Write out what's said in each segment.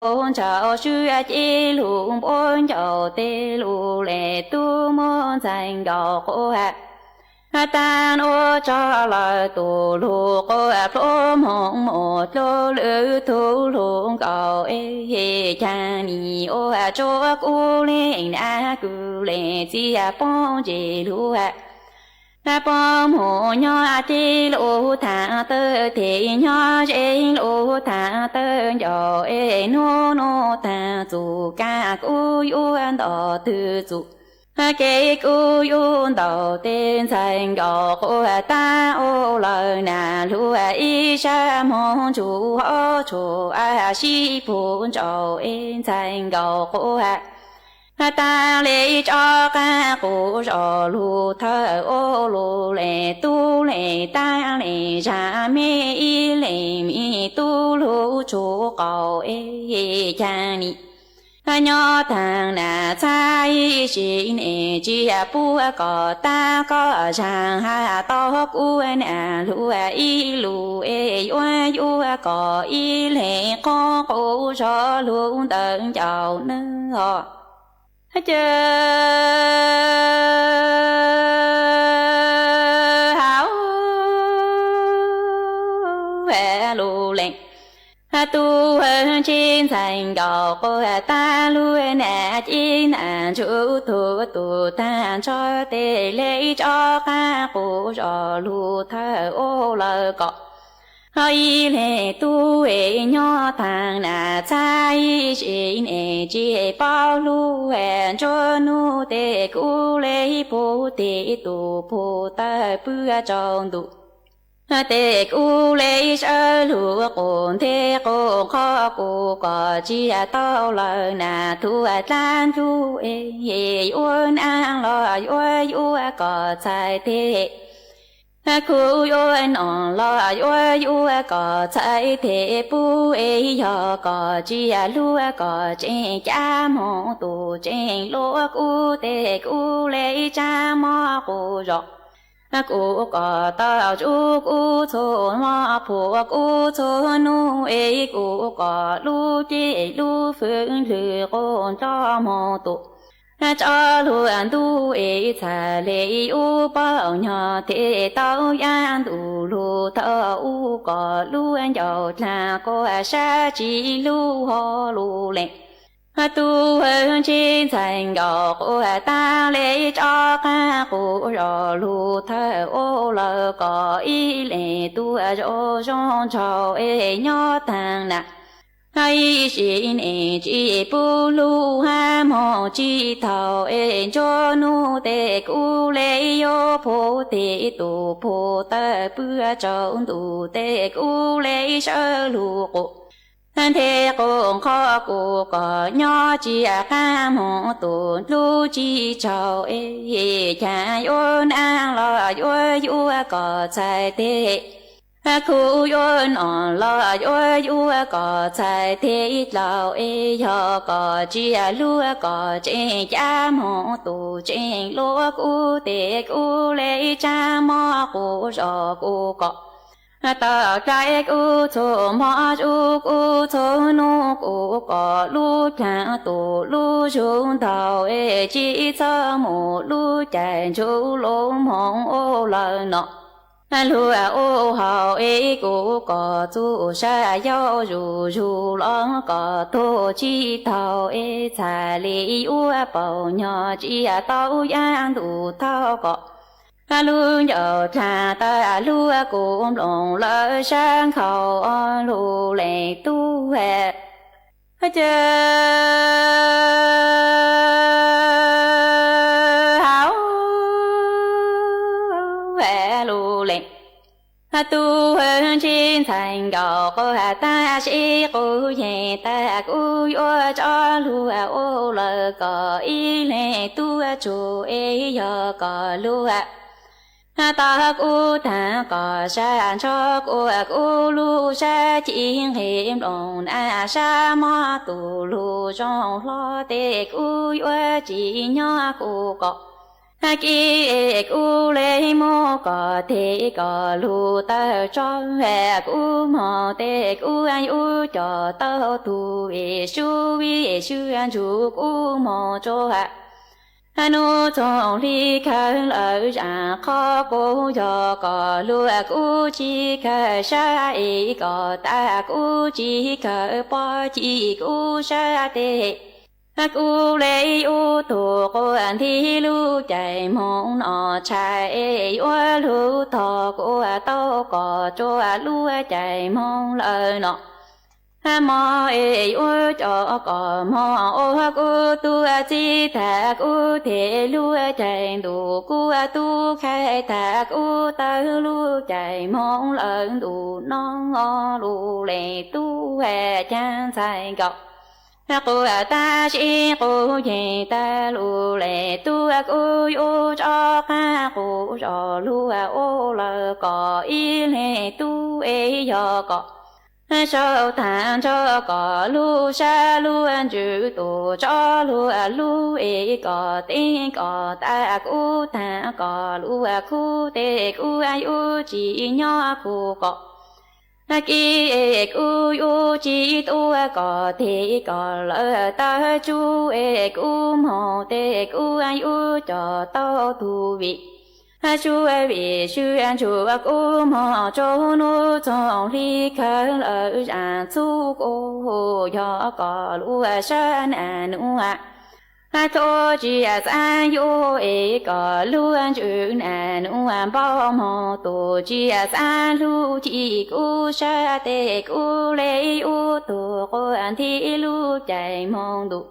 bốn chào sư chi lùng bốn chào tê lù lệ tu môn danh gạo khô hạ ta nô cho lời tu lù cô hạ phô mong một lô lư tu lùng gạo ê cha ni ô hạ cho cu lên na cu lên chi hạ phong chi lù hạ bom hồ nho ti lô thả tơ thì nho trên lô thả tơ nhỏ ê nô nô thả dù ca cu yuan đỏ tư dù cái cu yuan đỏ tên thành gò cô ta ô lời nà lu y sa mong chủ ho chủ a si phụ trò em thành gò cô ta lấy cho ca cụ rò lù thơ ô lù lệ tu lệ ta lệ ra mê y lệ mi tu lù chủ cầu ê cha ni nho thằng nà cha y xin ê chi pu có ta có sang ha to cu nà lù y lù ê yu có y lệ có cụ rò lù tận chào nơ chơ hảo vẻ lù lệnh tu hơn trên thành gạo cô ta lui nè chi nè chú tu ta cho tê lấy cho ca cô rò lù thơ ô lờ cọ hay lệ tu ê nho thang nà cha y xin ê chi bao lu hẹn cho nu tê cu lê bố tê tu bố ta bữa trong tu tê cu lê sơ lu cồn tê cồn khó cu có chi tao lời nà thu tan chu ê yuan an lo yu có sai tê khu yuan on lo yu có chạy thế bu ấy yo có chi lu có trên cha mong tu trên lúa cu tê cu lấy cha mò cu rọ cu có tao chú cu thôn mò phụ cu thôn nu ấy cu có lu chi lu phương lư con cho mò tu cho luôn tu ê thà lệ u bao nhỏ thế tao yan tu lu thơ u có luôn giàu là có sa chỉ lu ho lu lệ tu hơn trên thành gạo của ta lệ cho ca của rò lu thơ ô lờ có ý lệ tu rò rong chào ê nhỏ thằng nè hay xin ê chi bu lu ha mò chi thảo ê cho nu tê cu lê yo phô tê tu phô tơ bữa trong tu tê cu lê sơ lu cô thế con khó cô có nhỏ chi ca mò tu lu chi chào ê cha yon an lo yu có sai tê khu yuan on lo yu có chạy thế lao ê yo có chi lu có trên cha mò tu trên lúa cu tê cu lấy cha mò cu rò cu có ta cái cu thô mò cu thô nu cu có lu cha tu lu chung tàu ê chi cho mù lu chạy chu lu mong ô lời nọ lu ô hào ê cô có tu sa yêu ru long có tu chi thao ê cha li u bao nhỏ chi tao yang tu thao có lu nhờ cha ta lu cũng lòng lỡ sang khẩu lu lệ tu hệ chơ tu hơn trên thành gạo cô ta sĩ cô nhẹ ta cô yo cho lu ô lờ có ý lệ tu chủ ê yo có lu ta cô ta có sa cho cô lu sa chiên hiểm đồng sa mò tu lu trong lo tê cô yo chỉ nhỏ cô có kỳ cú lấy mô có thể có lù tơ cho hè cú mò tê cú anh u cho tơ tu về su anh chú cú mò cho hạ nô trong ly khăn ở ra khó cố cho có lùa cú chỉ khờ sa ý có ta cú chỉ khờ bỏ chỉ cú sa tê cú lấy u tu cô anh thi lu chạy mong nọ chạy u lu thọ cô tao có cho lu chạy mong lời nọ mò u cho có mò ô cú tu chi thà cú thể lu chạy đủ cú tu khai thà cú ta lu chạy mong lời đủ non ngô lu lệ tu hè chan sai gọc cô ta chỉ cô gì ta lu lệ tu cô yêu cho ca cô cho lu ô lờ có ý lệ tu ấy giờ có sao thang cho có lu sa lu anh chữ tu cho lu ấy có tiếng có ta cô ta có lu khu tê cô ai u chỉ nhỏ cô có kỳ cú yu chỉ tu có thể có lỡ ta chú cú mò tê cú anh yu cho tao thú vị chú vị chú anh chú cú mò cho nu trong ly khăn lỡ ra chú cô cho có lu sơn anh thô chỉ san yu có lu anh chữ nè nu bao mò tu chỉ san lu chỉ cú sa tê cú lấy u tu cô anh thi lu chạy mong du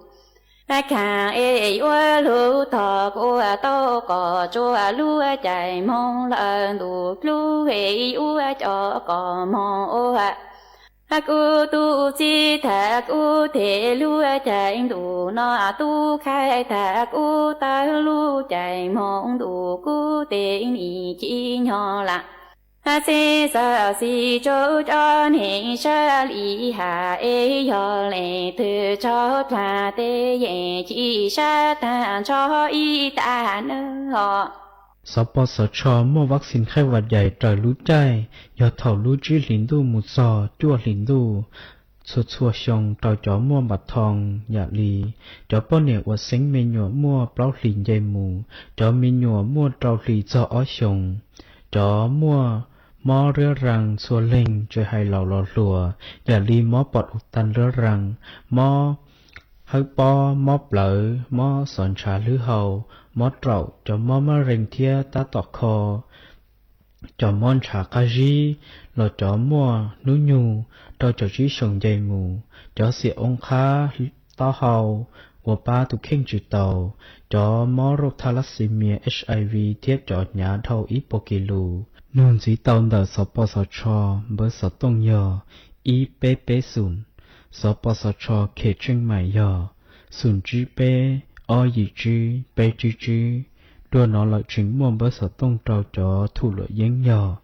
khang yu lu thọ cô tao có cho lu chạy mong lần du lu yu cho có mong ô cú tu chi thà cú thể lu chạy đủ nó tu khai thà cú ta lu chạy mong đủ cú tiếng ý chi nhỏ lạ si sa si cho nên sa li hà yo lệ từ cho ta tê ye chi sa ta cho y ta nữaสปสช.มั่ววัคซีนไข้หวัดใหญ่จอยรู้ใจยอดเท่ารู้จื้อหลินดูหมุดซอจั่วหลินดูชัวชงต่อจอมั่วบัดทองอย่าลีจอป้อเนี่ยอวดเซ็งเมญญัวมั่วเปล่าหลินใหญ่หมูจอเมญญัวมั่วเตาหลีจออ้อชงจอมั่วมอเรือรังสัวเล่งช่วยให้เหล่าหล่อหลัวอย่าลีมอปอดอุดตันเรือรังมอhơi po mó lỡ mó sòn trà lư hầu mó trậu cho mó mơ rình thia ta tọt kho cho món trà cà ri lò cho mua nú nhu cho chỉ sòng dây mù cho xịa ông khá to hầu của ba tụ khen chữ tàu cho mó rốt thalassemia HIV thiết cho nhà thâu ít bộ kỳ lù nôn dĩ tàu đờ sọ po sọ cho bơ sọ tông nhờ y bê bê sùn sọ po sọ cho kể chân mày nhờ sùn chữ bê o gì chữ bê chữ chữ đua nó lại chính môn bơ sọ tông trâu cho thủ lội giếng nhờ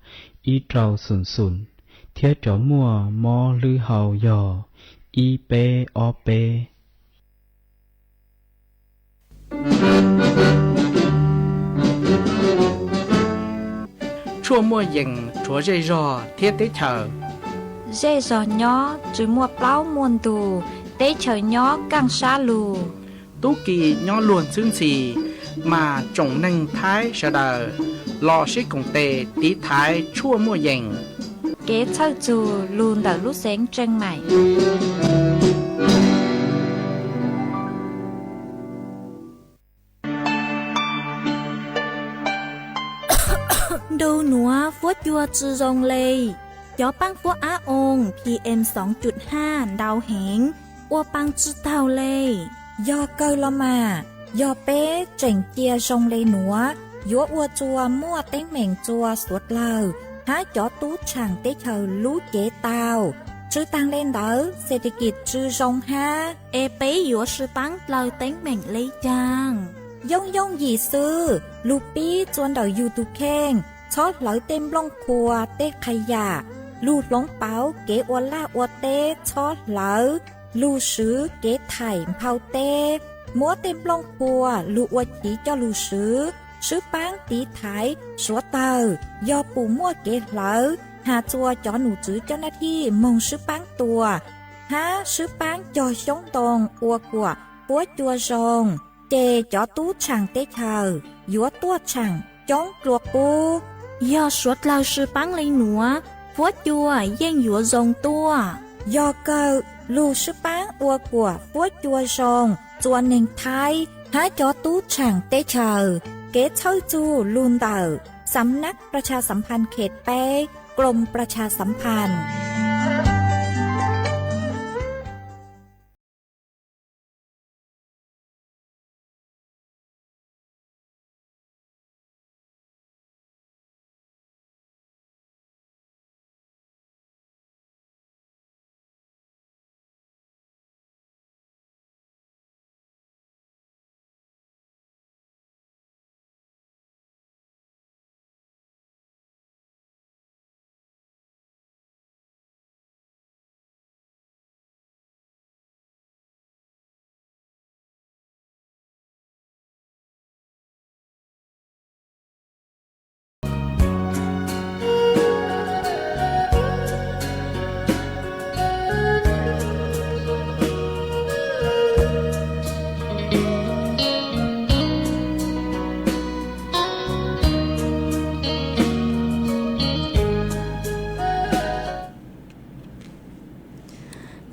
y trâu sùn sùn thiết cho mua mò lư hầu nhờ y bê o bê chua mua dừng chúa dây rò thiết tế chờ dây rò nhỏ chú mua plau muôn tù tế chờ nhỏ càng xa lù tú kỳ nhỏ luôn xương xì mà trồng nâng thái sợ đờ lò xích cùng tề tí thái chua mua dừng kế thâu dù luôn đỡ lúc sáng chân mày đâu nữa vuốt chua chư rong lê gió băng vuốt á ôn PM 2.5 đau hẹn qua băng chư tàu lê do cơ lo mà do bé chỉnh chia rong lê nữa gió ua chua mua tiếng mèn chua suốt lờ há chó tú chẳng tế chờ lú chế tàu chư tăng lên đỡ sẽ đi kịp chư rong ha ê bé gió sư băng lời tiếng mèn lấy chàng dông gì sư lù bí chuan đầu YouTube khen chót lỡ tem lông khua tê khai giả lù lông báo kế ua la ua tê chót lỡ lù sứ kế thải phao tê múa tem lông khua lù ua chỉ cho lù sứ ซื้อปังตีถ่ายสัวเตอยอปูมั่วเกลเหลอหาจัวจอหนูจื้อเจ้าหน้าที่มงซื้อปังตัวหาซื้อปังจอชงตรงอัวกัวปัวจัวทรงเจจอตู้ช่างเตเธอยัวตัวช่างจ้องกลัวปู要说老师帮雷挪佛教烟药用多ยอเกอลูซื้อปังอัวกัวปัวจัวทรงจวนหนึ่งไทยหาจอตู้ช่างเตเธอเกเชอจูลูนเตอสำนักประชาสัมพันธ์เขตเป้กรมประชาสัมพันธ์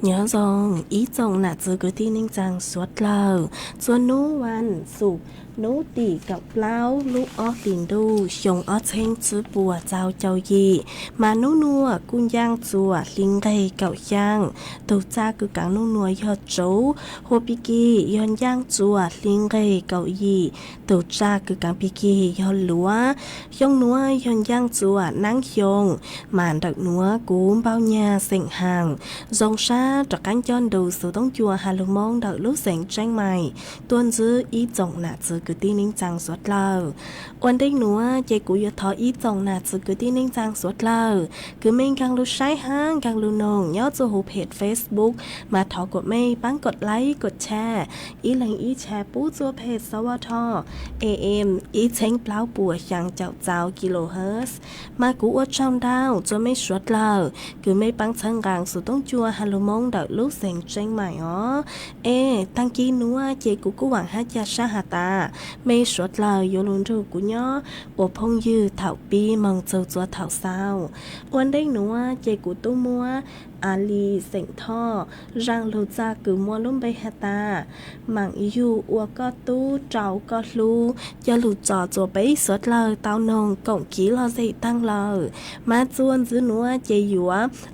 nhớ rằng ý chồng là từ cái tin rằng suốt lờ cho núวันสุกนูตีกับเล้าลูกออลินดูชงออเชงจื้อปัวเจ้าเจ้ายีมานูนัวกุนย่างจัวลิงไกเก่าย่างตูจ้าคือกังนูนัวยอดโจหัวปิกีย้อนย่างจัวลิงไกเก่ายีตูจ้าคือกังปิกีย้อนหลัวยงนัวย้อนย่างจัวนั่งยงมานดักนัวกูมเบาญาเสียงห่างจงชาจากการย้อนดูสู่ต้องจัวฮาลุมองดักลูกเสียงแจ้งใหม่ตัวนจื้ออีจงน่ะจื้อคือที่นิ่งจังสวดเล่าวันเด็กหนูเจกูยทออีจงน่ะจื้อคือที่นิ่งจังสวดเล่าคือไม่กังรู้ใช้ห้างกังรู้นงย่อจูหูเพจ Facebook มาถอกดไม่ปั้งกดไลค์กดแชร์อีหลังอีแชร์ปู้จัวเพจสวท AM อีเช้งเปล่าปัวยังเจ้าเจ้ากิโลเฮิรตซ์มากูอดช่องดาวจะไม่สวดเล่าคือไม่ปั้งชังกลางสู่ต้องจัวฮัลโหลมงดักลูกเสียงแจ้งใหม่อ๋อตั้งกี้หนูเจกูหวังให้ยาชาหาตาไม่สวดลายโยลุนรูกูย่ออวพงยืดเถาปีมองเจ้าจัวเถาเศร้าวันได้หนูเจกูตู้มัวอาลีเสียงท่อรังลูจากคือมัวลุ่มใบหาตาหมังอยู่อัวก็ตู้เจ้าก็ลูยาลูจ่อจัวไปสวดลายเต้านงกงกี้เราใจตั้งลายมาจวนซื้อหนูเจอยู่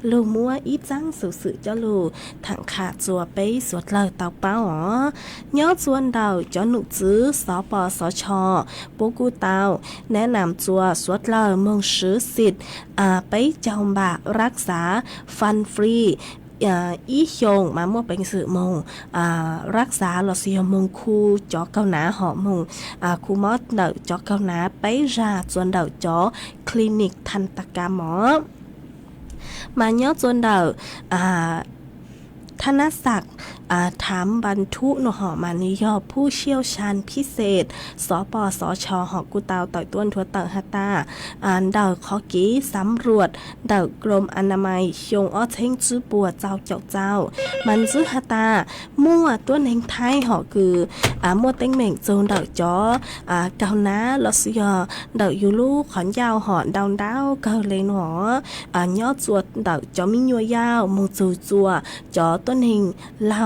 ลูมัวอีจังสื่อเจ้าลูถังขาจัวไปสวดลายเต้าเป้าอ๋อย่อจวนเดาจอหนุจื้อสปสชปูกูเต้าแนะนำจัวสวดลายมงซื้อสิทธิ์ไปจอมบารักษาฟันฟรีอีชงมามั่วเป็นสื่อมงรักษาหลอดเสียมงคูจอเกาหนาหอมงคูมอสเดาจอเกาหนาไปราจวนเดาจอคลินิกทันตกรรมหมอมาย่อจวนเดาธนศักดิ์ถามบรรทุหนหอมานิยอผู้เชี่ยวชาญพิเศษสปสชหอกูเตาต่อยต้วนทัวเตอร์ฮัตตาเดาขอกี้สำรวจเดากรมอนามัยชงอ้อเช้งจื้อปัวเจ้ามันจื้อฮัตตามั่วต้วนแห่งไทยหอคือมั่วเต็งเหม่งโจนเดาจอเกาหน้าลอสยอเดายูลูขอนยาวหอดาวเกาเลยหนอย่อจวดเดาจอมิญัวยาวมูจูจัวจอต้นหิงเล่า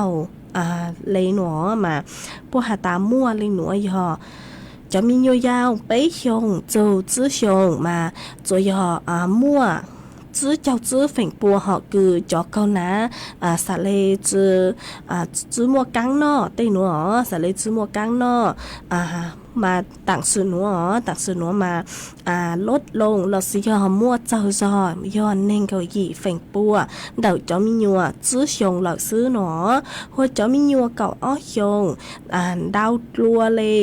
เลยหนอมาพวกหาตามั่วเลยหนอยอจะมีโยยาวไปชงจูจื้อชงมาตัวยอมั่วจื้อเจ้าจื้อฝิ่งปัวหอคือจอเกาหนาสาเลจื้อมัวกังนอเต้หนอสาเลจื้อมัวกังนอมาต่างสื่อหนัวมาลดลงเราสิยอมั่วเจ้าจย้อนเน่งเกาหยีเฝ่งปัวเดาจอมิญัวจื้อชงเหล่าซื้อหนอหัวจอมิญัวเก่าอ้อชงดาวลัวเลย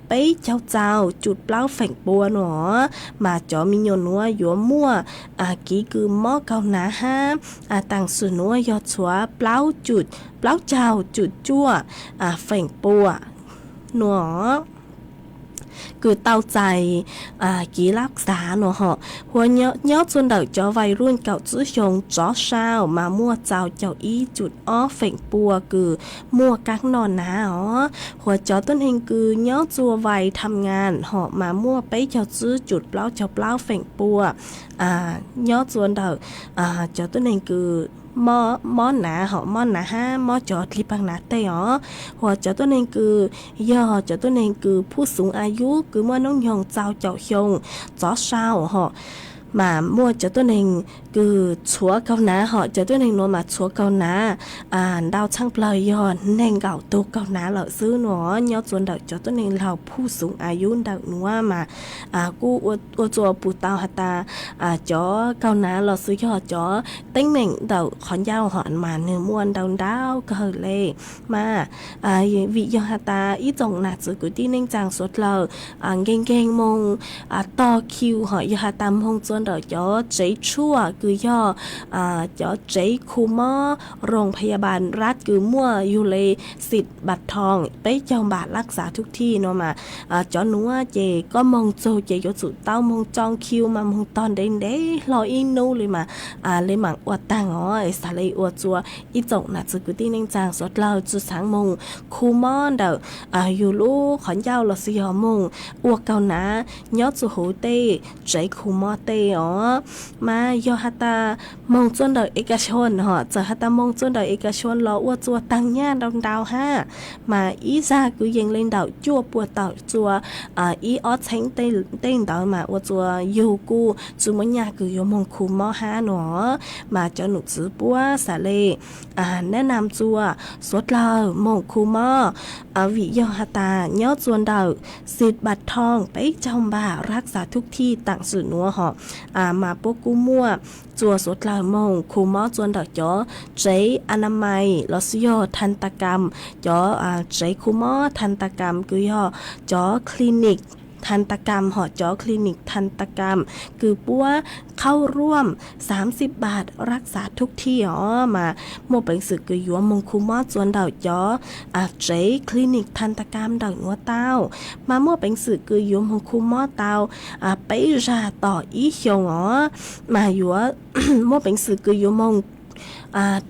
ไปเจ้าจุดเปล่าเฝ่งปัวหนอมาจอมิญัวนัวยัวมั่วกี้คือหม้อเกาหนาห้าต่างสื่อหนัวยอดชัวเปล่าจุดเปล่าเจ้าจุดจั่วเฝ่งปัวหนอ คือเต้าใจกีรักษาเนาะฮะหัวเนาะจนเด็กจะวัยรุ่นเก่าจื้อชงจ้อเช้ามามั่วเจ้าเจ้าอีจุดอ้อเฝ่งปัวคือมั่วกักนอนหนาอ๋อหัวจอต้นเองคือเนาะจัววัยทำงานเหาะมามั่วไปเจ้าจื้อจุดเปล่าเจ้าเปล่าเฝ่งปัวเนาะจนเด็กจอต้นเองคือมอหนาเหาะมอหนาห้ามอจอดลิปังหนาเตอ๋อหัวจอตัวเองคือย่อจอตัวเองคือผู้สูงอายุคือมั่วน้องยองเจ้าเจ้าชงจ้อเช้าเหาะมามั่วจอตัวเองคือชัวเกาหนาเหาะจอตัวเองนัวมาชัวเกาหนาดาวช่างเปลยยอนแนงเก่าตัวเกาหนาเหล่าซื้อหนอยอจวนเด็กจอตัวเองเราผู้สูงอายุเด็กนัวมากูอจัวปูเตาหตาจอเกาหนาเราซื้อยอจอเต็งเหม่งเด็กขอนยาวหอนมาเนื้อม้วนดาวก็เฮเลยมาวิยอหตาอีจงหนักสุดกูที่เน่งจางสดเราเก่งมงต่อคิวหอยยอหตามงจวนเด็กจอใจชั่วคือย่อจอใจคูมอโรงพยาบาลรัฐคือมั่วอยู่เลยสิทธิ์บัตรทองไปจองบาทรักษาทุกที่เนาะมาจอนัวเจก็มองโจเจยสุเต้ามองจองคิวมามองตอนเด้รออีนูเลยมาเลยหมังอวดตังอ๋อไอสาเลยอวดจัวอีจงน่ะจะกูที่เน่งจางสดเราจุดสังมงคูมอเดออยู่ลูกขอนยาวเราสิยอมงอวกเกาหนายอดสุหูเต้ใจคูมอเต้อ๋อมายอฮัตตามองจนเด็กเอกชนเหาะจะฮัตตามองจนเด็กเอกชนรออวดจัวตังย่าดาวห้ามาอีซากูยังเล่นดาวจั่วปวดต่อจัวอีออดเช้งเต้นดาวมาอวดจัวยูกูจูมันยากูยมงคูมอห้าหนอมาเจ้าหนุซื้อปัวสาเลแนะนำจัวสดเรามงคูมอวิยอฮัตตาเนาะจวนดาวสิทธิ์บัตรทองไปจอมบ่ารักษาทุกที่ต่างสื่อนัวเหาะมาปกูมั่วจัวสดลายมงคูมอจวนดอกจอใจอนามัยลอสยอทันตกรรมจอใจคูมอทันตกรรมคือย่อจอคลินิกทันตกรรมหอจอคลินิกทันตกรรมคือปัวเข้าร่วม30 บาทรักษาทุกที่อ๋อมาโมเป็นสึกคือยัวมงคุมอจวนดาวจอเจคลินิกทันตกรรมดาวนัวเต้ามาโมเป็นสึกคือยัวมงคุมอเต้าไปราต่ออีเขียวอ๋อมายัว โมเป็นสึกคือยัวมง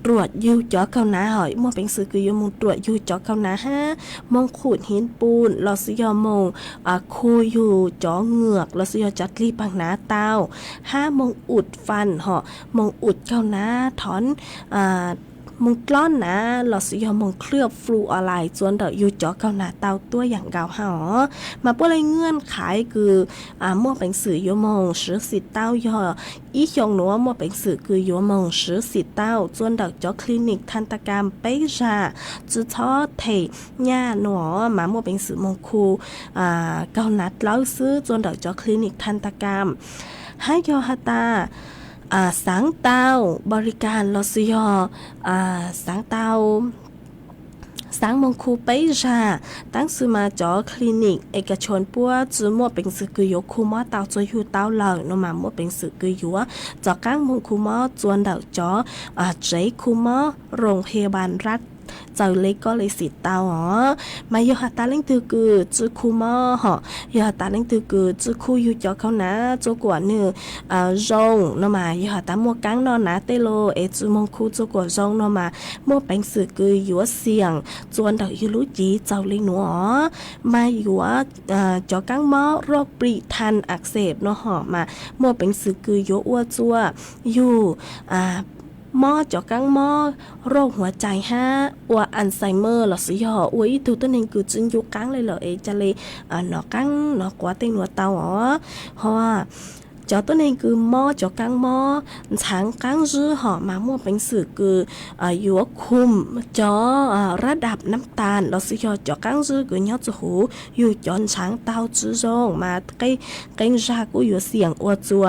ตรวจยูจอเกาหนาหอยมองเป็นสื่อคือยูมงตรวจยูจอเกาหนาฮะมองขูดหินปูนเราสิยอมงคูยูจอเหงือกเราสิยอจัดรีปังหนาเต้า5 มงอุดฟันเหาะมงอุดเกาหนาถอนมงกล้อนนะเราสิยอมงเคลือบฟลูออไรด์จวนเดอยู่จอเกาหนาเตาตัวอย่างเกาหอมาปเลยเงื่อนขายคือมั่วเป็นสื่อยมง10 เต้ายออีชงหนัวมั่วเป็นสื่อคือยมง10 เต้าจวนเดจอคลินิกทันตกรรมไปราจุดท้อเทย่าหนัวมามั่วเป็นสื่อมงคูเกาหนัดเล้าซื้อจวนเดจอคลินิกทันตกรรมให้ยอฮาตาสังเตาบริการลอสยสังเตาสังมงคูไปราตั้งซื้อมาจอคลินิกเอกชนปัวจื้อมัวเป็นสื่อคือยกคูมอเตาจอยอยู่เตาเหล่านมามัวเป็นสื่อคืออยู่จอก้างมงคูมอจวนเดาจอใจคูมอโรงพยาบาลรัฐเจ้าเล็กก็เลยสิเตาอ๋อมายอหาตาเล่งตือคือจื้อคูมอหอยอหาตาเล่งตือคือจื้อคูอยู่จอเขานะจูกว่าเนื้อรงนมายอหาตามัวกังนอนนะเตโลจื้อมงคูจูกว่ารงนมามัวเป็นสื่อคืออยู่เสียงจวนดอกยูรู้จีเจ้าเล็กหนูอ๋อมาอยู่จอกังมอโรคปริทันอักเสบเนาะหอมามัวเป็นสื่อคืออยู่อ้วจัวอยู่มอจอกังมอโรคหัวใจอัวอัลไซเมอร์หรอสิหออุ้ยตัวนึงคือจึงยุกังเลยเหรอจะเลยหนอกังหนอกว่าเต็งหัวเตาอ๋อเพราะว่าจอตัวนึงคือมอจอกังมอช้างกังรื้อหอมามั่วเป็นสื่อคืออยู่คุมจอระดับน้ำตาลหรอสิหอจอกังรื้อคือยอดหูอยู่จอนช้างเตาจื้อรงมาใกล้รากูอยู่เสียงอัวจัว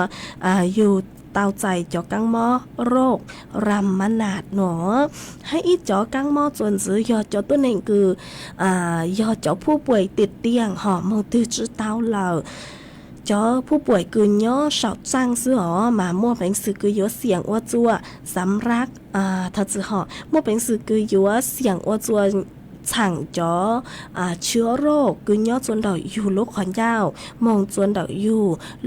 อยู่เตาใจจอกังมอโรครำมนาดหนอให้อีจอกังมอจวนซื้อยอจอตัวหนึ่งคือยอจอผู้ป่วยติดเตียงหอมองตื้อจื้อเตาเหล่าจอผู้ป่วยคือย่อสอบจ้างซื้อหอมามั่วเป็นสื่อคือยอเสียงอัวจัวสำรักถ้าจื้อหอมั่วเป็นสื่อคือยัวเสียงอัวจัว ฉังจอเชื้อโรคคือย่อจนดอกอยู่ลูกขอนยาวมองจนดอกอยู่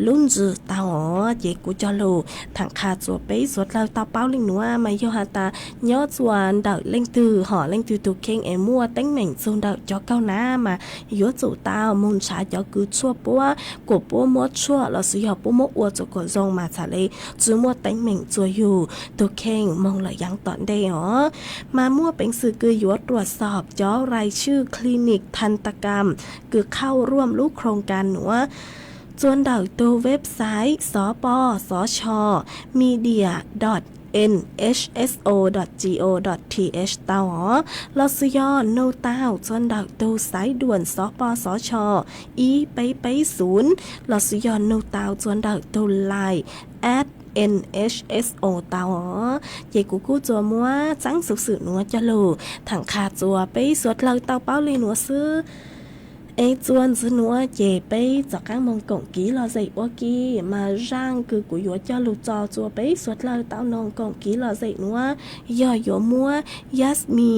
ลุ่นจือตาอ๋อเจกูจอลูทางคาจัวไปสวดเราตาเป้าลิงหนัวมาโยฮาตาย่อจวนดอกเล่งตือห่อเล่งตือตุเข่งเอมัวเต้งเหม่งจนดอกจอเก้าหน้ามายัวจู่ตามุนชาจอกูชั่วปัวกบปัวมัวชั่วเราสิยอปัวมัวอวดจกดงมาทะเลจื้อมัวเต้งเหม่งจัวอยู่ตุเข่งมองเลยยังตอนได้อ๋อมามั่วเป็นสื่อคือยัวตรวจสอบจอรายชื่อคลินิกทันตกรรมคือเข้าร่วมลูกโครงการหนัวจวนดาวตัวเว็บไซต์สปสช media.nhso.go.th ตาวลอสยอโนตาวจวนดาวตัวสายด่วนสปสชอีไป0ลอสยอโนตาวจวนดาวตัวไลน์ NHSO ตาวเยกูกูจัวมัวจังสุกสือหนัวจะลูถังขาจัวไปสวดเราเตาเป้าเลยหนัวซื้อเอจวนซื้อหนัวเจไปจากข้างมองกงกี้เราใส่ว่ากี้มาร่างคือกูยัวจะลูจอจัวไปสวดเราเตานองกงกี้เราใส่หนัวย่อยมัวยัสมี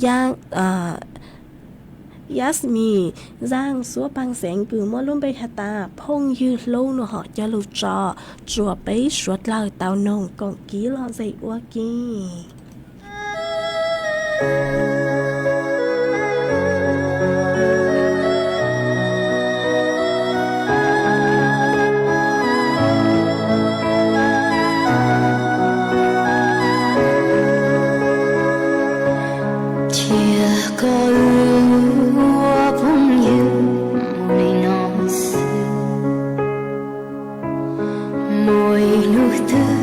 ย่างยัสมีร่างสัวปังแสงคือมัวลุ่มไปหาตาพงยืดลูหนูหอจะลูจอจัวไปสวดเราเตานองกงกี้เราใส่ว่ากี้ 朋友是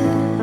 路。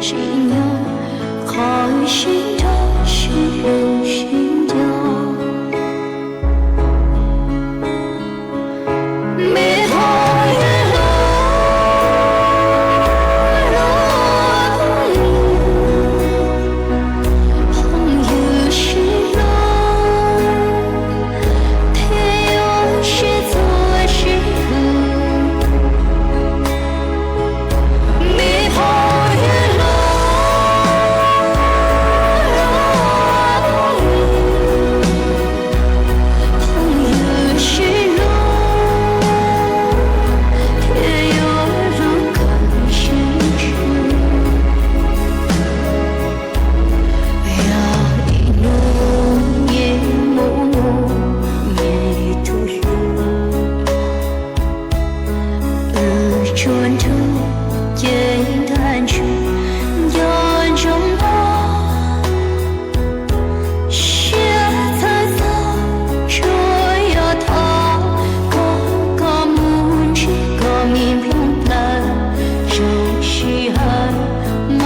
信仰，开心的是人心家。美好的路，红叶是路，天有是做是路。美好的路，红叶是路，天有人看心事。呀，一路也默默没头绪，日转头简单去，眼中我现在走，这呀他个梦去个明平淡，这是爱，买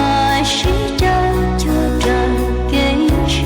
是真就真给谁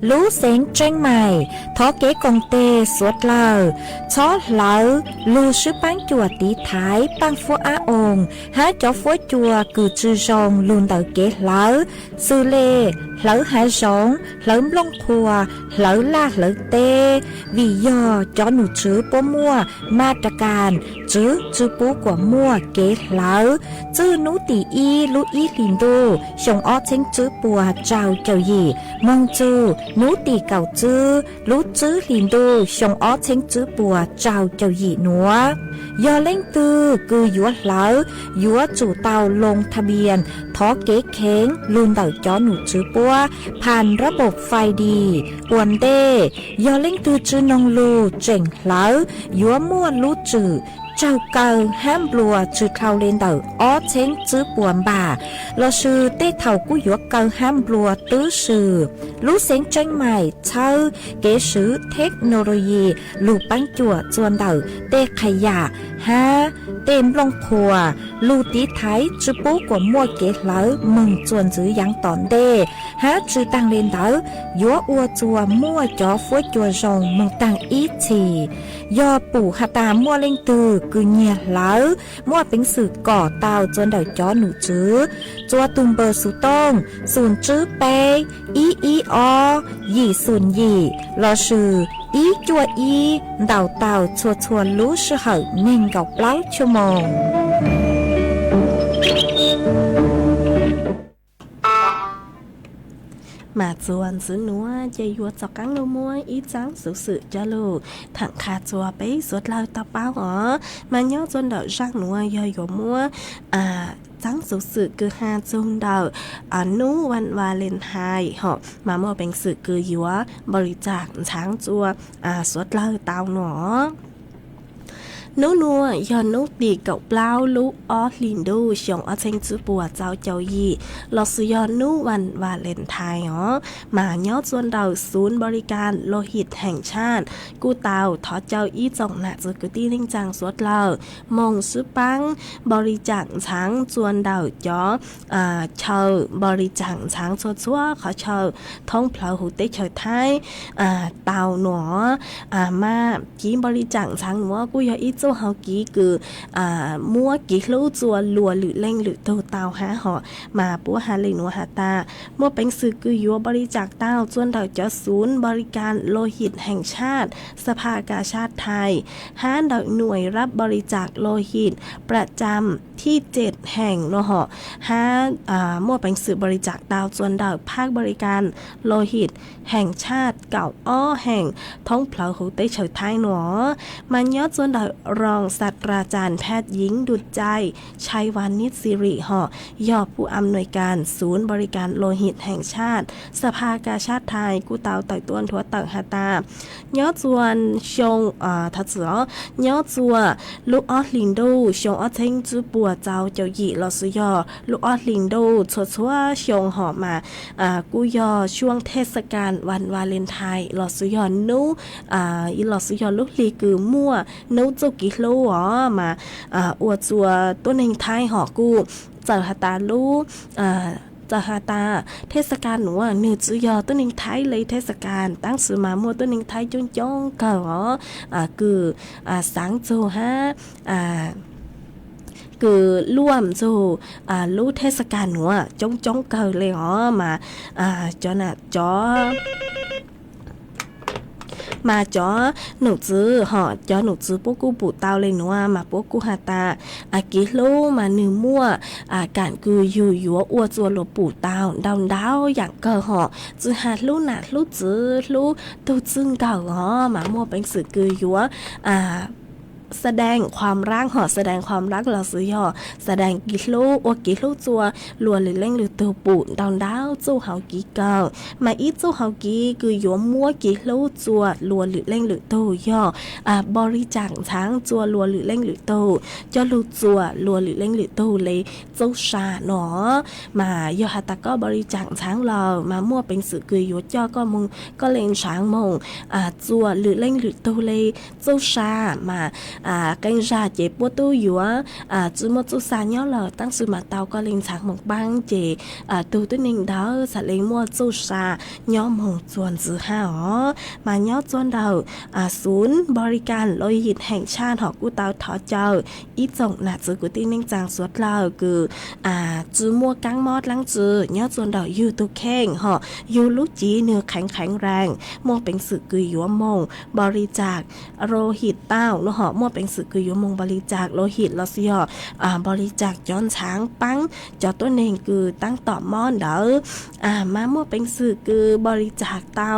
？lũ sáng tranh mày thó kế công tê suốt lờ chó lỡ lù sư bán chùa tí thái bán phố á ồn há chó phố chùa cử chư rồng luôn đợi kế lỡ sư lê lỡ hạ rồng lỡ lông khùa lỡ la lỡ tê vì do chó nụ chữ bố mua ma trà càn chữ bố của mua kế lỡ chữ nú tỷ y lũ y lìm đô xong ó chênh chữ bùa trao chào gì mong chữ nú tỷ cầu chữ lũ chữ lìm đô xong ó chênh chữ bùa trao chào gì nữa do lên tư cứ dúa lỡ dúa chủ tàu lôngทะเบียนท้อเก๋เค้งลุนเต่าจ้อหนูจื้อปัวผ่านระบบไฟดีอวนเด้ยอเล่งตือจื้อนองลูเจ๋งเหลายัวมั่วลู่จื้อเจ้าเก่าห้ามบลัวจื้อเท่าเล่นเต่าอ้อเช้งจื้อปวนบ่าเราชื่อเต้เท่ากู้ยัวเก่าห้ามบลัวตื้อสื่อลู่เสียงจังใหม่เช่าเก๋ซื้อเทคโนโลยีลู่ปังจั่วจวนเต่าเต้ขยะฮะเต็มลงครัวลูตีไทยจื้อปูกว่ามั่วเก๋เหลามึงจวนจื้อยังตอนเด้ฮะจื้อตังเล่นเต่ายัวอัวจัวมั่วจ่อฟัวจัวรองมึงตังอีทียอปู่หาตามั่วเล่งตือกือเงียเหลามั่วเป็นสื่อก่อเตาจนเดาจ้อหนูจื้อจัวตุมเบอร์สุต้องศูนย์จื้อเปอีอยี่ศูนย์ยี่รอชื่ออีจัวอีเดาเตาชัวรู้ชื่อเหอเน่งเก่าเปล่าชั่วโมงmà chuan giữ núa dây vua cho cắn lô mua ý trắng sự cho lù thẳng khá chùa bấy suốt lao tao bao hả mà nhớ chuan đợi răng núa dây vua mua trắng sự cứ ha chung đầu núวันวาเลนไทน์เหาะมามั่วเป็นสื่อคือยัวบริจาคช้างจัวสุดเล่าเตาหนอนัวยอนนุตีเก่าเปล่าลูออลินดูชงอเชงจื้อปัวเจ้าเจ้ายีลอสยอนนุวันวาเลนไทน์อ๋อมาย่อส่วนเราศูนย์บริการโลหิตแห่งชาติกูเตาทอเจ้าอีจงหน้าจื้อกุตี้ลิงจังสวดเรามงซื้อปังบริจาคช้างจวนดาวจ้อเชาบริจาคช้างชัวขอเชาท้องเพลาหูเตเฉยไทยเตาหนอมาจีบริจาคช้างหนัวกูยออีchỗ hậu ký cứ mua ký lũ chùa lùa lử lên lử tô tàu há họ mà bố hà lên núa hà ta mua bánh sư cứยัวบริจาคเต้าจวนเราจะศูนย์บริการโลหิตแห่งชาติสภากาชาติไทยห้าดอกหน่วยรับบริจาคโลหิตประจำ ที่7แห่งเนาะมั่วเป็นสื่อบริจาคดาวส่วนดาวภาคบริการโลหิตแห่งชาติเก่าอ้อแห่งท้องเผลาหูเต้เฉยท้ายหนอมันยอดส่วนดาวรองศาสตราจารย์แพทย์หญิงดุจใจชัยวานิชสิริยอผู้อำนวยการศูนย์บริการโลหิตแห่งชาติสภากาชาติไทยกูเตาต่อยต้วนทัวเต่งฮาตายอดส่วนชงทัดเสือยอดส่วนลูกออสลินดูชงออเทงจูปัวเจ้าเจ้าหยีลอสุยอลูกออสลินดูชัวชงหอมากูยอช่วงเทศกาลวันวาเลนไทน์ลอสุยอนูอีลอสุยอลูกลีกือมั่วนูจุกิโลมาอวดจัวตัวเองไทยหอกูเจอฮาตาลูจะฮาตาเทศกาลหนูหนึ่งจือยอตัวหนึ่งไทยเลยเทศกาลตั้งสื่อมามัวตัวหนึ่งไทยจ้องเก่าคือสังโจฮะคือร่วมสู่รู้เทศกาลหนูจ้องเก่าเลยมาจอน่ะจอมาจ้อหนูจื้อจ้อหนูจื้อพวกกูปู่เตาเลยหนูมาพวกกูหาตากิโลมาหนึ่งมั่วการคืออยู่ยัวอ้วจัวหลวปู่เตาดาวอย่างเก่อจื้อหาลูหนาลูจื้อลูตูจึงเก่ามามั่วเป็นสื่อคือยัวแสดงความรักแสดงความรักเราซื้อแสดงกิโลกิโลจัวลัวหรือเล่งหรือตัวปูดาวจูเฮากีเก่ามาอีจูเฮากีคือยัวมัวกิโลจัวลัวหรือเล่งหรือตัวบริจาคช้างจัวลัวหรือเล่งหรือตัวจอลูจัวลัวหรือเล่งหรือตัวเลยจูชาหนอมายอฮาตาก็บริจาคช้างเรามามั่วเป็นสื่อคือยัวจ้อก็มึงก็เล่งช้างมงจัวหรือเล่งหรือตัวเลยจูชามากันราเจ็บปวดตู้อยู่จุดจุดสานย่อเหล่าตั้งสื่อมาเตาก็เล็งฉากหมกบ้างเจตัวตัวหนึ่งดาวสัตว์เลี้ยงมัวจุดสาย่อมหงจวนจื้อห้ามาย่อจวนดาวศูนย์บริการโลหิตแห่งชาติหอกูเตาถอเจ้าอีจงหนาจื้อกูตีนิ่งจางสวดเล่าคือจื้อมัวกังมอดลังจื้อย่อจวนดาวอยู่ตุแข้งอยู่ลูกจีเนื้อแข็งแรงมัวเป็นสื่อคือยัวมงบริจาคโลหิตเต้าเนาะมัวเป็นสื่อคือยุมงบริจาคโลหิตลอสยอบริจาคย้อนช้างปังจอตัวเองคือตั้งต่อมอนเด้อมามั่วเป็นสื่อคือบริจาคเตา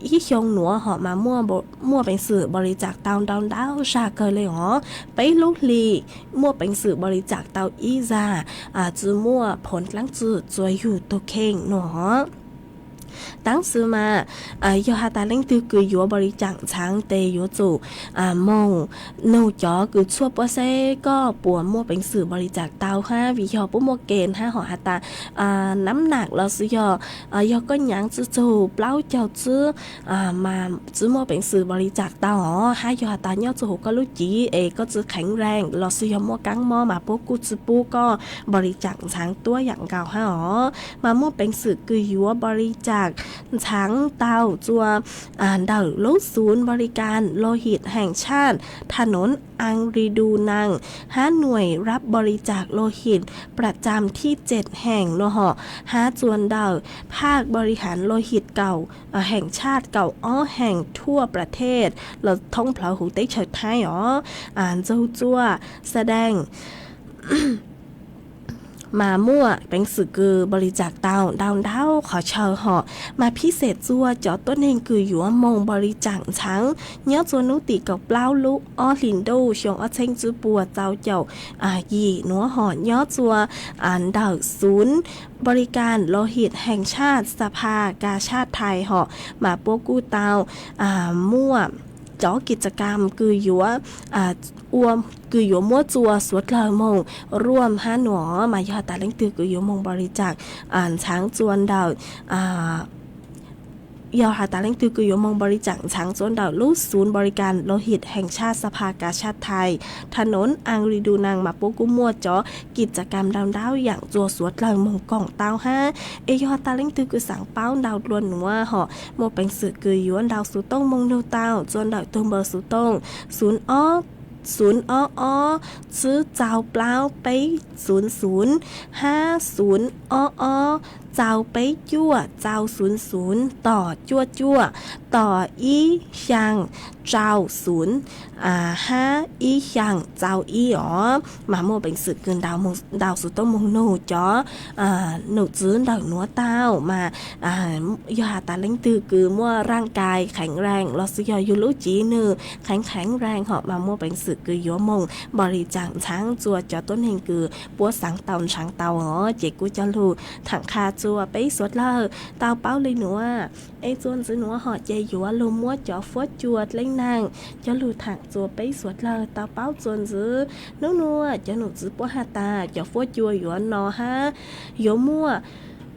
อีชงหนัวมามั่วเป็นสื่อบริจาคเตาดาวชาเกยเลยไปลูกลีมั่วเป็นสื่อบริจาคเตาอีซาจือมั่วผลลังจือจวยอยู่ตัวเข่งเนาะตั้งซื้อมายอฮาตาเล่งตือคือยัวบริจาคช้างเตยัวจู่มงนูจ๋อคือชั่วปะเซก็ปัวมั่วเป็นสื่อบริจาคเตาวิยอปุ๊มัวเกณฑ์หอฮาตาน้ำหนักเราซื้อยอก็ยังจู่เปล่าเจ้าจื้อมาจื้อมั่วเป็นสื่อบริจาคเตายอฮาตายอจู่ก็รู้จีก็จื้อแข็งแรงเราซื้อยอมั่วกังมั่วมาปุ๊กูจื้อปุ๊ก็บริจาคช้างตัวอย่างเก่ามามั่วเป็นสื่อคือยัวบริจาคช้างเต้าจัวดาวลูกศูนย์บริการโลหิตแห่งชาติถนนอังรีดูนัง5หน่วยรับบริจาคโลหิตประจำที่7แห่งเนาะ5จวนดาวภาคบริหารโลหิตเก่าแห่งชาติเก่าแห่งทั่วประเทศเราท่องเผาหูเต้เฉิดไทยเจ้าจัวแสดง มามั่วเป็นสื่อคือบริจาคเตาขอเชิญมาพิเศษจัวจอต้นเองคือหยัวมงบริจาคช้างเนื้อจวนนุติกับเปล่าลุกลินโดชงเชงจือปัวเจ้าเจ้ายีหนัวเนื้อจัวดาวศูนย์บริการโลหิตแห่งชาติสภากาชาติไทยมาปกูเตามั่วจอกิจกรรมคือยัวคือยัวมั่วจัวสวดลอยมงร่วม5หนัวมายอตาเล่งตือคือยัวมงบริจาคช้างจวนดาวยอหาตาเล่งตือกุยมงบริจาคช้างจวนดาวลูกศูนย์บริการโลหิตแห่งชาติสภากาชาติไทยถนนอังรีดูนางมาปุกุมัวจอกิจกรรมดาวอย่างจัวสวดลอยมงกล่องเต้ายอตาเล่งตือกุสังเป้าดาวล้วนหนัวโมเป็นสื่อกุยย้วนดาวสุต้งมงนูเต้าจวนดาวตุงเบอร์สุต้งศูนย์ซื้อเจ้าเปล่าไป0050 เจ้าไปจั่วเจ้า00ต่อจั่วต่ออีช่างเจ้า5อีช่างเจ้าอีอ๋อมาโมเป็นสึกเกินดาวสุดต้องมงโนจ้อหนูจื้อดาวนัวเต้ามาอย่าตาเล่งตือคือมั่วร่างกายแข็งแรงเราสิยอยู่รู้จีเนื้อแข็งแรงเหาะมาโมเป็นสึกคือยัวมงบริจาคช้างจัวจอต้นเฮงคือปัวสังเตาช้างเตาอ๋อเจกูจะรู้ถังคาจัวไปสวดเลอเตาเป้าเลยหนูไอ้จวนซื้อหนูหอใจอยู่ว่าลมมั่วจอฟวดจวดเล่งนางจะรู้ถังจัวไปสวดเลอเตาเป้าจวนซื้อนัวจะหนูซื้อปัวหาตาจะฟวดจัวอยู่นอฮะยัวมั่ว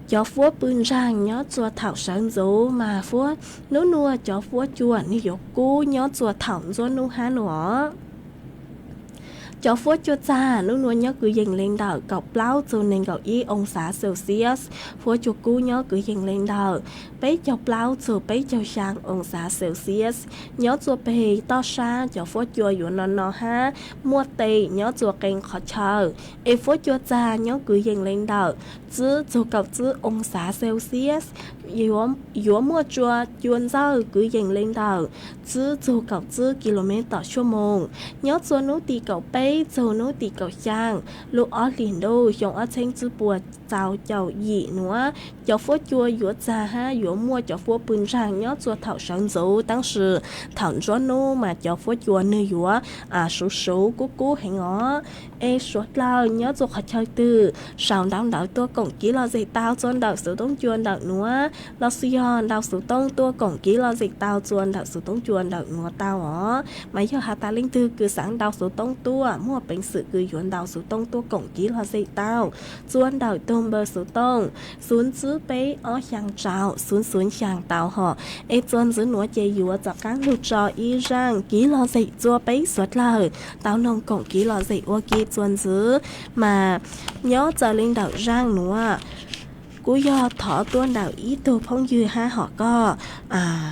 cho phúa bươn rang nhó chùa thảo sáng dấu mà phúa nếu nua cho phúa chùa như dấu cú nhó chùa thảo dấu nu há nữa cho phúa cho cha nếu nuôi nhớ cứ dừng lên đầu cọc láo cho nên cọc ý ông xã Celsius phúa cho cú nhớ cứ dừng lên đầu bấy cho láo cho bấy cho sang ông xã Celsius nhớ cho bề to xa cho phúa choอยู่nó ha mua tì nhớ cho kênh khó chờ e phúa cho cha nhớ cứ dừng lên đầu chứ cho cọc chứ ông xã Celsius yếu mua chua chuồn rau cứ dừng lên đầu chứ cho cọc chứ km/h nhớ cho nó tì cọc bấy cho nó tì cọc sang lúc ở liền đâu trong ở trên chữ bùa chào chào gì nữa cho phúa chua yếu cha ha yếu mua cho phúa bươn rang nhớ cho thảo sáng dấu当时thảo gió nô mà cho phúa chua nơi yếu số cú hay ngó e suốt lao nhớ cho khách chơi từ sau đào đào tua cổng ký lo dây tao cho đào số tông chuồn đào nữa lo sion đào số tông tua cổng ký lo dây tao chuồn đào số tông chuồn đào nữa tao ó mấy cho hà ta linh tư cứ sáng đào số tông tua mua bánh sự cứ yuan đào số tông tua cổng ký lo dây tao chuồn đào tông bơ số tông xuống chữ bé ó hàng trào xuống hàng tao họ e chuồn dưới núi chơi yuan chọc các lục trò y rang ký lo dây chua bé suốt lời tao nông cổng ký lo dây ô ký chuồn dưới mà nhớ giờ linh đảo rang nữa cú do thọ tuôn đảo ý tô phong dư ha họ có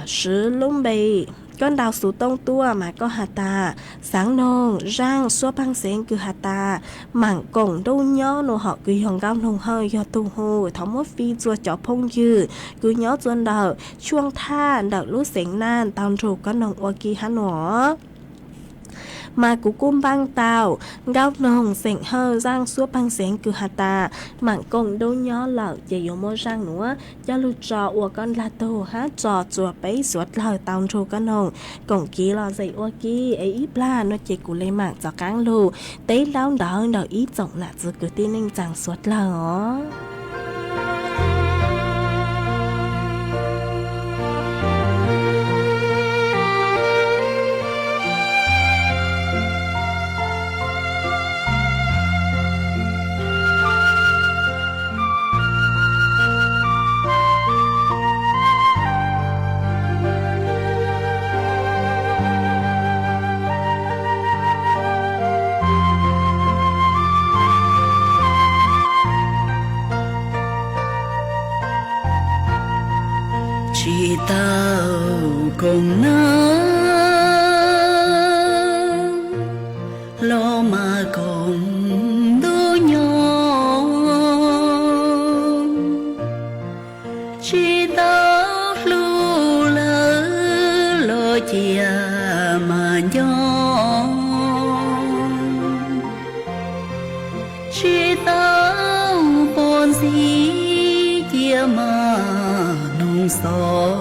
sứ lung bì con đào số tông tua mà có hạt ta sáng nông rang xua băng sen cứ hạt ta mảng cổng đâu nhớ nô họ cứ hồng cao nông hơi do tu hồ thống một phi chua chó phong dư cứ nhớ tuôn đảo chuông tha đảo lú sen nan tao trù có nông ô kỳ hả nó mà cú cung băng tàu gao nồng sẹn hơ rang xua băng sẹn cứ hạt ta mảng cổng đâu nhớ lợ chỉ dùng mua rang nữa cho lụt trò của con là tô hát trò chùa bấy suốt lời tàu trù con nồng cổng ký lo dậy ô ký ấy ít la nó chỉ cú lên mạng cho cáng lù tế đau đỡ đỡ ít rộng là dự cứ tin anh chẳng suốt lời chỉ tao cùng nó lo mà cùng đôi nhau chỉ tao lu lơ lo chia mà nhau chỉ tao buồn gì chia mà gió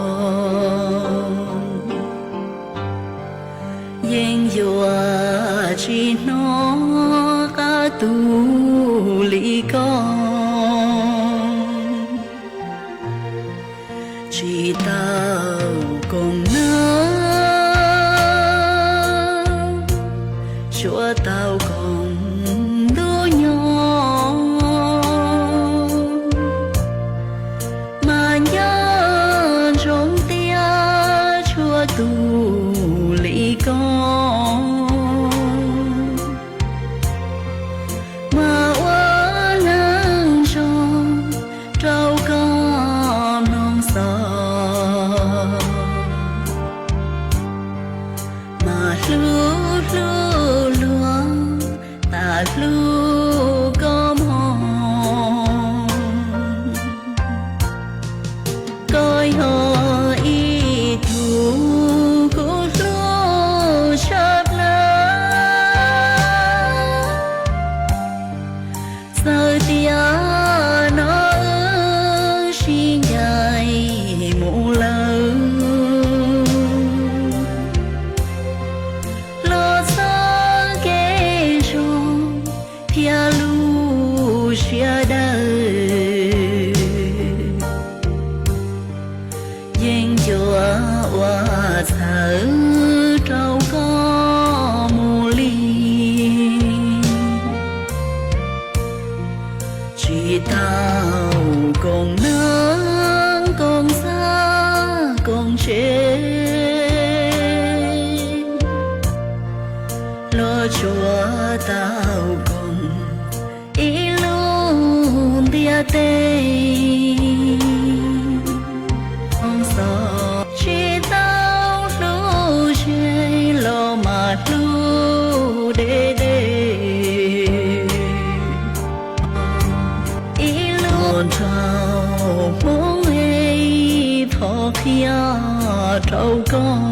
yên dùa chỉ nó cả tu lý con chỉ tao cùng nó chúa tao cùng đôi nhau mà nhớ tu lý con mà quá nắng trong trâu con non sò mà lúa hoa thở trâu có mù ly chỉ tao cùng nắng cùng xa cùng chết lo chúa tao cùng ý luôn tia tê không sợ chỉ tao lu chơi lo mà lu đê đê ý luôn trao muốn ấy thọ phía trâu con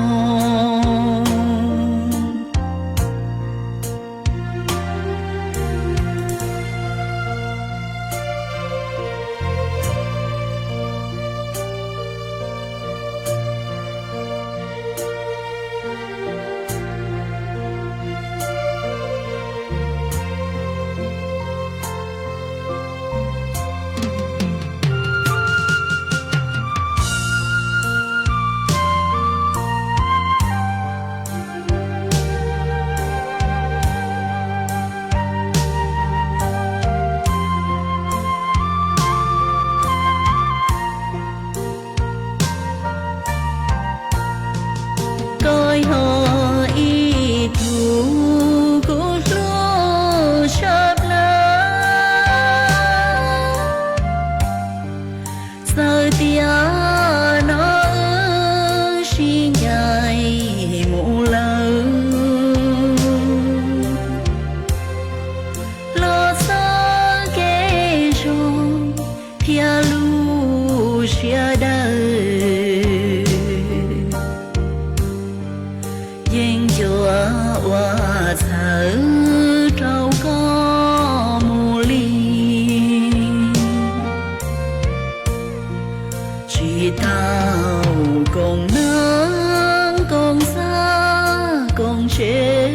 coi họ ý thù của lúa chớp lá giờ tia nó xin nhảy mù lơ lo xa kê rong thia lu xia đời hoa thở trâu có mù ly chỉ tao cùng nắng cùng xa cùng chết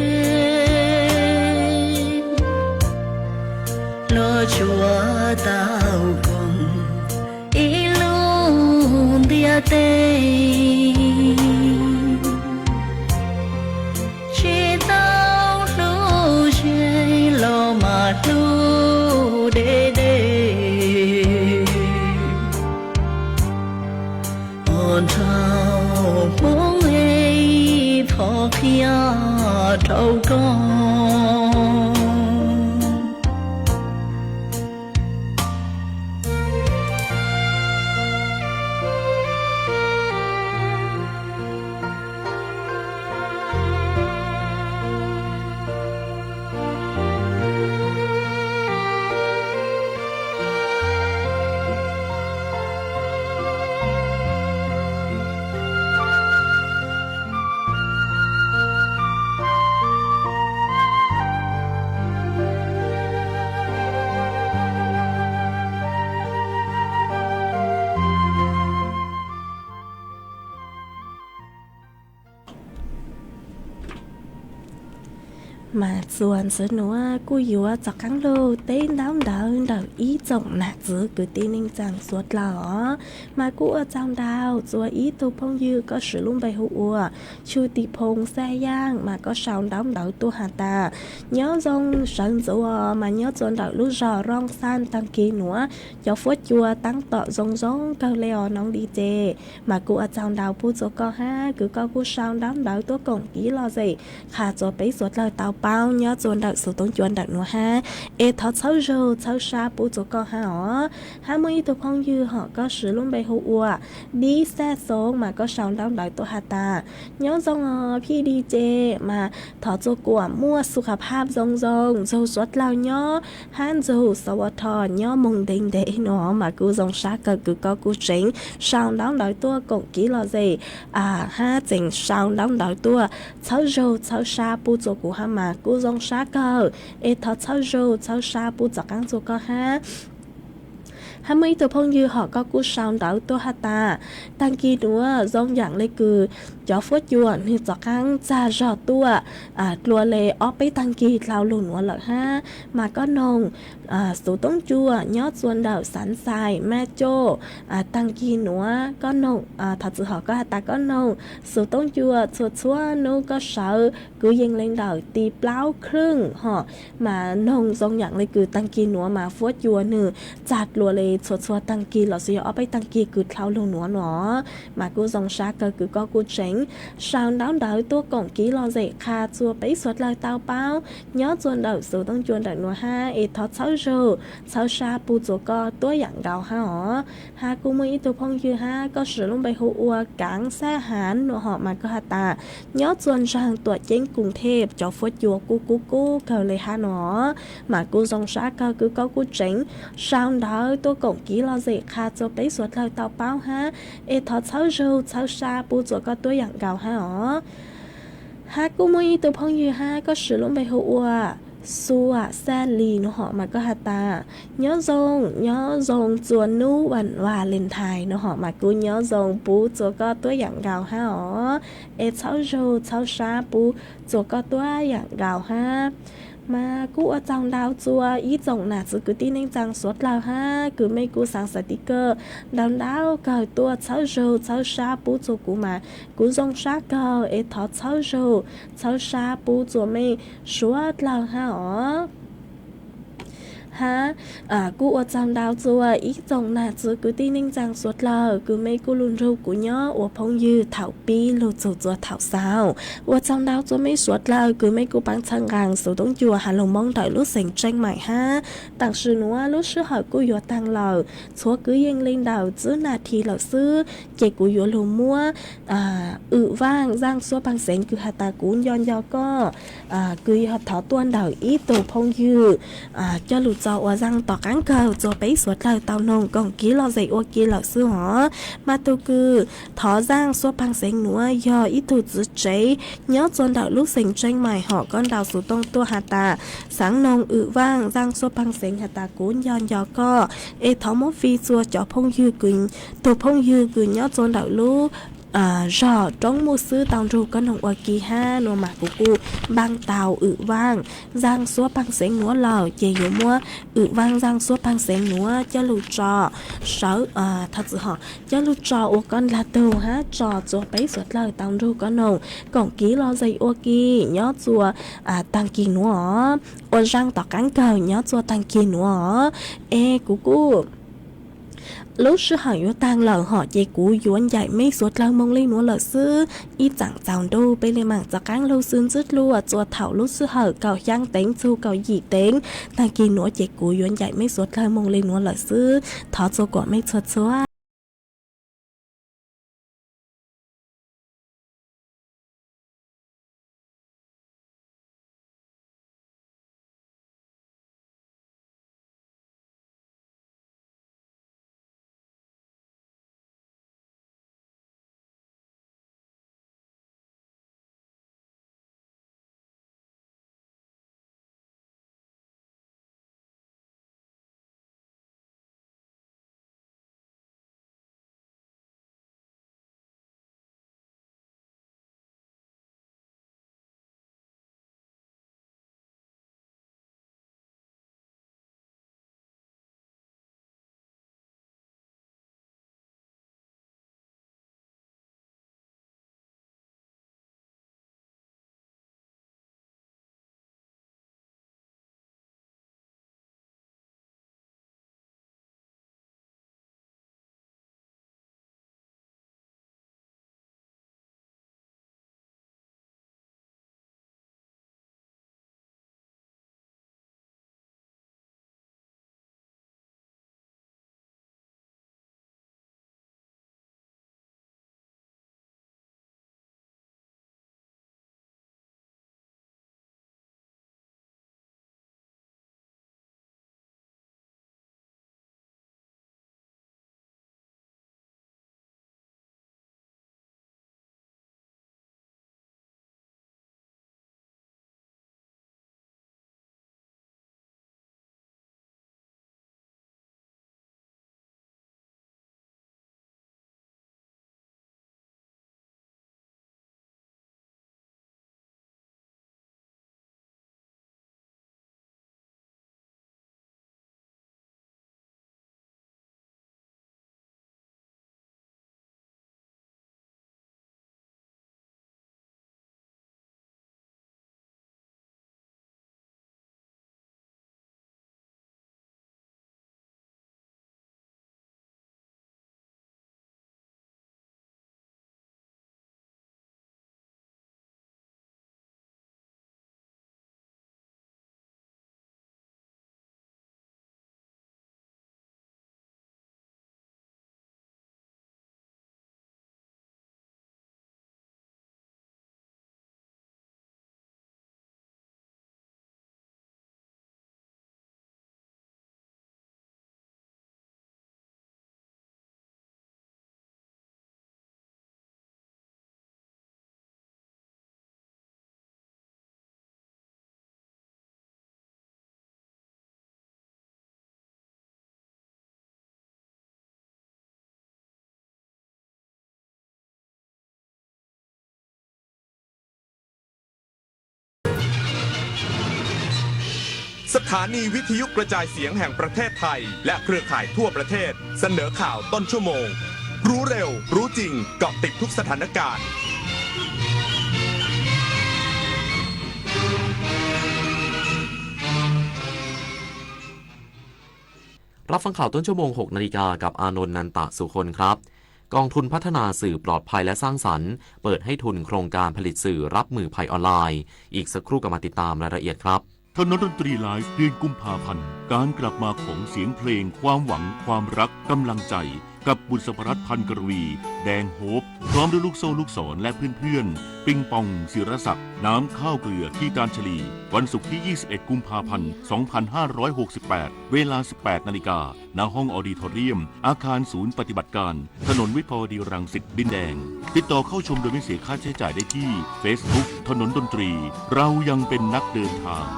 lo chúa tao cùng ý luôn tia tê lu đê đê ôn trao muốn ấy thọ phía trâu con mà xuân sớ nữa cú yếu chọc căng lô tên đau đau ý trọng nạt giữ cứ tin ninh rằng suốt lỏ mà cú ở trong đào rồi ý tu phong dư có sử lung bày hụ chu tị phong xe giang mà có sào đau tu hà ta nhớ dòng sân rồi mà nhớ dòng đau lúc giờ rong san tăng kỳ nữa cho phốt chùa tăng tọ dòng câu leo nóng đi chê mà cú ở trong đào pu cho co ha cứ có cú sào đau tu cổng ý lo gì khả cho bấy suốt lời tao bao nhớ dồn đạo số tông chuẩn đạo nữa ha e thọ sáu rô sáu sa bố chỗ con ha họ ha mới tụ phong dư họ có sử luôn bày hụ đi xa số mà có sòng đau đạo tổ hà ta nhớ dòng khi đi chê mà thọ chỗ của mua suy hợp hạp dòng dâu suốt lao nhớ han dâu sáu thọ nhớ mong đình để nó mà cứ dòng sa cờ cứ có cú chính sòng đau đạo tua cũng kỹ là gì ha chỉnh sòng đau đạo tua sáu rô sáu sa bố chỗ của ha mà cú dòng sa cờ e thọ sáu rô sáu sa bố chỗ căng chỗ có ha há mấy tụ phong như họ có cú sao đảo tua hạt ta tăng kỳ nữa giống dạng lấy cừ gió phốt chua như gió căng ra gió tua lùa lệ óp bấy tăng kỳ lao lùn nữa lợi ha mà có nồng số tông chua nhót xuân đảo sẵn xài me chô tăng kỳ nữa có nồng thật sự họ có hạt ta có nồng số tông chua chua chua nô có sợ cứ dâng lên đảo tì plau khรึ่งhọ mà nồng giống dạng lấy cừ tăng kỳ nữa mà phốt chua nữa chặt lùa lệ chua chua tăng kỳ là gì óp bấy tăng kỳ cứ lao lùn nữa nó mà cứ dòng xa cơ cứ có cú tránh sao đáo đảo tua cổng ký lo dễ kha chua bấy suốt lời tao bao nhớ chuồn đảo số tông chuồn đảo nữa ha ít thoát sáu giờ sáu xa bu chỗ co tua dạng gạo ha họ ha cũng mấy tụ phong như ha có sử dụng bài hộ ua cảng xa hán nữa họ mà có hạt ta nhớ chuồn sang tuổi chính cùng thép cho phốt chùa cu cầu lệ ha nó mà cô dòng xa cơ cứ có cú tránh sao đảo tua cổng ký lo dễ kha chua bấy suốt lời tao bao ha ít thoát sáu giờ sáu xa bu chỗ co tua dạng gạo ha họ ha cũng mấy tụ phong như ha có sử dụng bài hộ ua xua xa lì nó họ mà có hạt ta nhớ dòng chùa nu bản hòa lên thai nó họ mà cứ nhớ dòng bú chùa có tuổi dạng gạo ha họ cháu rô cháu xa bú chùa có tuổi dạng gạo ha mà cú ở trong đào chùa ý dòng là cứ tin anh rằng suốt lao ha cứ mấy cú sáng sợi tí cơ đào cờ tua cháu rô cháu xa bú chùa cú mà cú dòng xa cờ thọ cháu rô cháu xa bú chùa mấy suốt lao ha ó ha cú ở trong đào chùa ý dòng là cứ tin anh rằng suốt lao cứ mấy cú luôn rô của nhớ ở phong như thảo pi lô chùa thảo sao ở trong đào chùa mấy suốt lao cứ mấy cú bán sang gang số đông chùa hà lồng mong đợi lúc sành tranh mày ha tặng sư nữa lúc sư hỏi cú vừa tăng lờ chúa cứ yên lên đào chứ là thì lờ sư chạy cú vừa lù mua vang giang số bằng sành cứ hà ta cú nhon do co cứ hà thọ tuôn đào ý tổ phong như cho lù cho ở răng tỏ cán cờ cho bấy suốt lời tàu nồng còn ký lo dậy ô kia lọ sư hỏ mà tôi cứ thỏ răng số bằng sành nữa do ý tụ giữ cháy nhớ chôn đào lúc sành tranh mày họ con đào số tông tua hà ta sáng nồng vang răng số bằng sành hà ta cú nhon do co thỏ mốt phi xua cho phong dư cứ tổ phong dư cứ nhớ chôn đào lúc rõ trong một sư tàu ru có nồng ở kỳ ha nó mà của cô băng tàu vang giang số băng sén núa lò chế dụ mua vang giang số băng sén núa cho lù trò sợ thật sự họ cho lù trò ô con là tàu ha trò cho bấy suốt lời tàu ru có nồng còn ký lo dây ô kỳ nhớ chùa tăng kỳ núa ô răng tỏ cán cờ nhớ chùa tăng kỳ núa của cô lúc sư hỏi yếu tăng lờ họ dây cú yuan dạy mấy suốt lâu mong lên múa lờ sư ít chẳng chào đâu bên lên mạng cho cán lâu xương dứt lùa cho thảo lúc sư hỏi cầu giang tính chu cầu gì tính tăng kỳ nữa dây cú yuan dạy mấy suốt lâu mong lên múa lờ sư thọ cho quả mấy suốt xóa สถานีวิทยุกระจายเสียงแห่งประเทศไทยและเครือข่ายทั่วประเทศเสนอข่าวต้นชั่วโมงรู้เร็วรู้จริงเกาะติดทุกสถานการณ์รับฟังข่าวต้นชั่วโมง 6 นาฬิกากับอานนท์นันตะสุคนครับกองทุนพัฒนาสื่อปลอดภัยและสร้างสรรค์เปิดให้ทุนโครงการผลิตสื่อรับมือภัยออนไลน์อีกสักครู่ก็มาติดตามรายละเอียดครับถนนดนตรีไลฟ์เดือนกุมภาพันธ์การกลับมาของเสียงเพลงความหวังความรักกำลังใจกับบุษภรัตน์พันกรวีแดงโฮปพร้อมด้วยลูกโซ่ลูกศรและเพื่อนๆปิงปองศิรศักดิ์น้ำข้าวเกลือที่ตาลชลีวันศุกร์ที่ 21 กุมภาพันธ์ 2568 เวลา 18 นาฬิกาณห้องออดิทอเรียมอาคารศูนย์ปฏิบัติการถนนวิภาวดีรังสิตดินแดงติดต่อเข้าชมโดยไม่เสียค่าใช้จ่ายได้ที่ Facebook ถนนดนตรีเรายังเป็นนักเดินทาง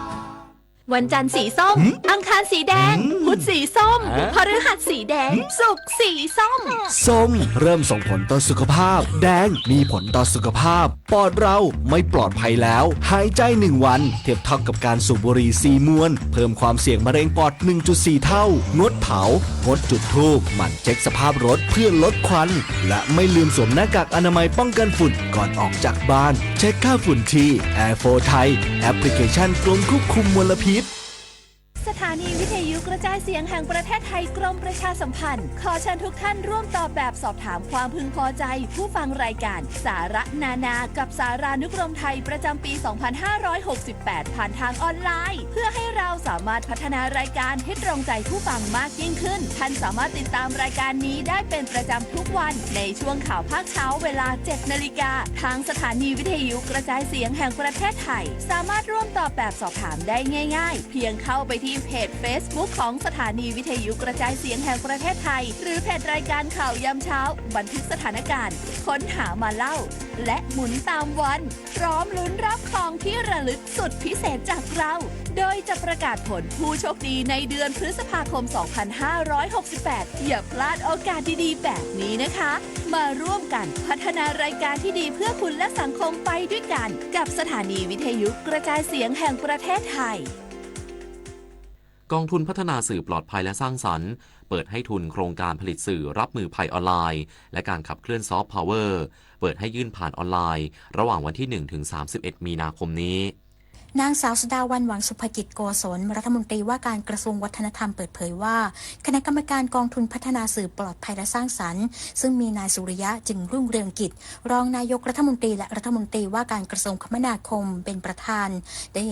วันจันทร์สีส้มอังคารสีแดงพุธสีส้มพฤหัสสีแดงศุกร์สีส้มส้มเริ่มส่งผลต่อสุขภาพแดงมีผลต่อสุขภาพปอดเราไม่ปลอดภัยแล้วหายใจ1วันเทียบเท่ากับการสูบบุหรี่4 มวนเพิ่มความเสี่ยงมะเร็งปอด 1.4 เท่างดเผางดจุดธูปหมั่นเช็คสภาพรถเพื่อลดควันและไม่ลืมสวมหน้ากากอนามัยป้องกันฝุ่นก่อนออกจากบ้านเช็คค่าฝุ่นที่ Air4 ไทยแอปพลิเคชันกรมควบคุมมลพิษสถานีวิทยุกระจายเสียงแห่งประเทศไทยกรมประชาสัมพันธ์ขอเชิญทุกท่านร่วมตอบแบบสอบถามความพึงพอใจผู้ฟังรายการสาระนานากับสารานุกรมไทยประจำปี 2568 ผ่านทางออนไลน์เพื่อให้เราสามารถพัฒนารายการให้ตรงใจผู้ฟังมากยิ่งขึ้นท่านสามารถติดตามรายการนี้ได้เป็นประจำทุกวันในช่วงข่าวภาคเช้าเวลา 7 นาฬิกาทางสถานีวิทยุกระจายเสียงแห่งประเทศไทยสามารถร่วมตอบแบบสอบถามได้ง่ายๆเพียงเข้าไปที่เพจ Facebook ของสถานีวิทยุกระจายเสียงแห่งประเทศไทยหรือเพจรายการข่าวยามเช้าบันทึกสถานการณ์ค้นหามาเล่าและหมุนตามวันพร้อมลุ้นรับของที่ระลึกสุดพิเศษจากเราโดยจะประกาศผลผู้โชคดีในเดือนพฤษภาคม 2568 อย่าพลาดโอกาสดีๆแบบนี้นะคะมาร่วมกันพัฒนารายการที่ดีเพื่อคุณและสังคมไปด้วยกันกับสถานีวิทยุกระจายเสียงแห่งประเทศไทยกองทุนพัฒนาสื่อปลอดภัยและสร้างสรรค์เปิดให้ทุนโครงการผลิตสื่อรับมือภัยออนไลน์และการขับเคลื่อนซอฟต์พาวเวอร์เปิดให้ยื่นผ่านออนไลน์ระหว่างวันที่ 1-31 มีนาคมนี้นางสาวสุดาวันหวังสุภกิจโกศลรัฐมนตรีว่าการกระทรวงวัฒนธรรมเปิดเผยว่าคณะกรรมการกองทุนพัฒนาสื่อปลอดภัยและสร้างสรรค์ซึ่งมีนายสุริยะจึงรุ่งเรืองกิจรองนายกรัฐมนตรีและรัฐมนตรีว่าการกระทรวงคมนาคมเป็นประธานได้